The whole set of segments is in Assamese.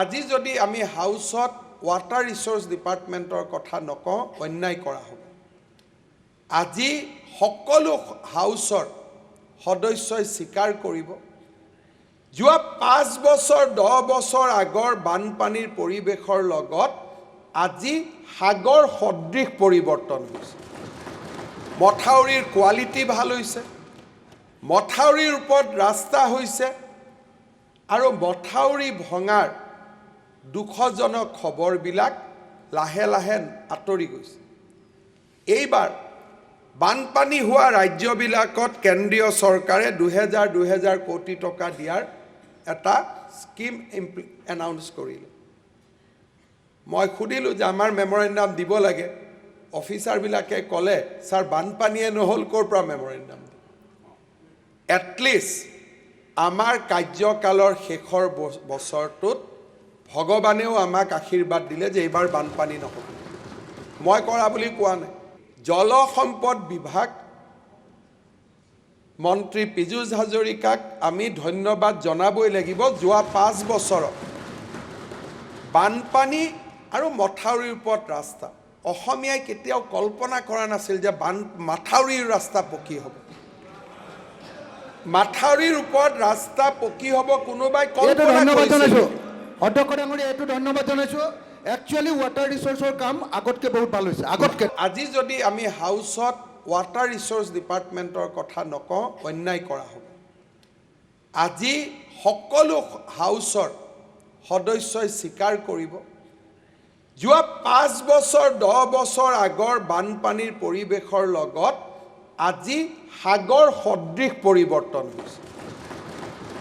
আজি যদি আমি হাউসত ওয়াটাৰ ৰিসোৰ্স ডিপাৰ্টমেন্টৰ কথা নকওঁ অন্যায় কৰা হ'ব। আজি সকলো হাউসৰ সদস্যই স্বীকাৰ কৰিব যোৱা 5 বছৰ 10 বছৰ আগৰ বানপানীৰ পৰিৱেশৰ লগত আজি সাগৰ সদৃশ পৰিৱৰ্তন হৈছে। মথাউৰিৰ কোৱালিটি ভাল হৈছে, মথাউৰিৰ ওপৰত ৰাস্তা হৈছে আৰু মথাউৰি ভঙাৰ দুখজনক খবৰবিলাক লাহে লাহে আঁতৰি গৈছে। এইবাৰ বানপানী হোৱা ৰাজ্যবিলাকত কেন্দ্ৰীয় চৰকাৰে 2000 কোটি টকা দিয়াৰ এটা স্কিম এনাউন্স কৰিলে। মই সুধিলোঁ যে আমাৰ মেমৰেণ্ডাম দিব লাগে। অফিচাৰবিলাকে ক'লে ছাৰ বানপানীয়ে নহ'ল ক'ৰ পৰা মেমৰেণ্ডাম দিব। এটলিষ্ট আমাৰ কাৰ্যকালৰ শেষৰ বছৰটোত ভগৱানেও আমাক আশীৰ্বাদ দিলে যে এইবাৰ বানপানী নহ'ব। মই কৰা বুলি কোৱা নাই। জল সম্পদ বিভাগ মন্ত্ৰী পীযুষ হাজৰিকাক আমি ধন্যবাদ জনাবই লাগিব। যোৱা 5 বছৰত বানপানী আৰু মথাউৰিৰ ওপৰত ৰাস্তা অসমীয়াই কেতিয়াও কল্পনা কৰা নাছিল যে মাথাউৰিৰ ৰাস্তা পকী হ'ব। মাথাউৰিৰ ওপৰত ৰাস্তা পকী হ'ব কোনোবাই কল্পনা কৰিছিল। অধ্যক্ষ ডাঙৰী এইটো ধন্যবাদ জনাইছোঁ। একচুৱেলি ৱাটাৰ ৰিচোৰ্চৰ কাম আগতকৈ বহুত ভাল হৈছে। আজি যদি আমি হাউসত ওয়াটাৰ ৰিসোৰ্স ডিপাৰ্টমেন্টৰ কথা নকওঁ অন্যায় কৰা হ'ব। আজি সকলো হাউসৰ সদস্যই স্বীকাৰ কৰিব যোৱা 5 বছৰ 10 বছৰ আগৰ বানপানীৰ পৰিৱেশৰ লগত আজি সাগৰ সদৃশ পৰিৱৰ্তন হৈছে।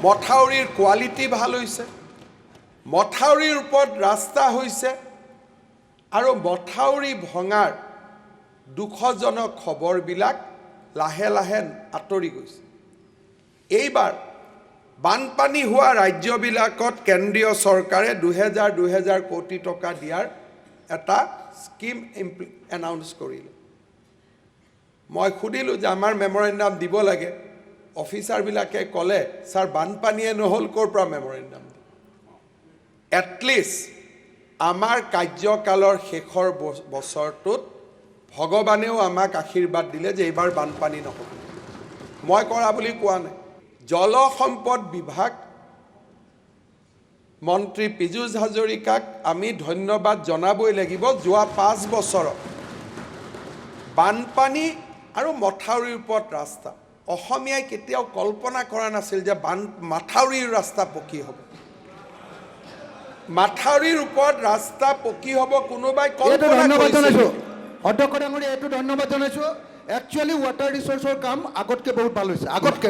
মথাউৰিৰ কোৱালিটি ভাল হৈছে, মথাউৰিৰ ওপৰত ৰাস্তা হৈছে আৰু মথাউৰি ভঙাৰ দুখজনক খবৰবিলাক লাহে লাহে আঁতৰি গৈছে। এইবাৰ বানপানী হোৱা ৰাজ্যবিলাকত কেন্দ্ৰীয় চৰকাৰে 2000 কোটি টকা দিয়াৰ এটা স্কিম এনাউন্স কৰিলে। মই সুধিলোঁ যে আমাৰ মেমৰেণ্ডাম দিব লাগে। অফিচাৰবিলাকে ক'লে ছাৰ বানপানীয়ে নহ'ল ক'ৰ পৰা মেমৰেণ্ডাম দিব। এটলিষ্ট আমাৰ কাৰ্যকালৰ শেষৰ বছৰটোত ভগৱানেও আমাক আশীৰ্বাদ দিলে যে এইবাৰ বানপানী নহ'ব। মই কৰা বুলি কোৱা নাই। জল সম্পদ বিভাগ মন্ত্ৰী পীযুষ হাজৰিকাক আমি ধন্যবাদ জনাবই লাগিব। যোৱা 5 বছৰত বানপানী আৰু মথাউৰিৰ ওপৰত ৰাস্তা অসমীয়াই কেতিয়াও কল্পনা কৰা নাছিল যে মাথাউৰিৰ ৰাস্তা পকী হ'ব। মাথাউৰিৰ ওপৰত ৰাস্তা পকী হ'ব কোনোবাই কল্পনা কৰিছিল। অধ্যক্ষ ডাঙৰী এইটো ধন্যবাদ জনাইছোঁ। একচুৱেলি ৱাটাৰ ৰিচোৰ্চৰ কাম আগতকৈ বহুত ভাল হৈছে।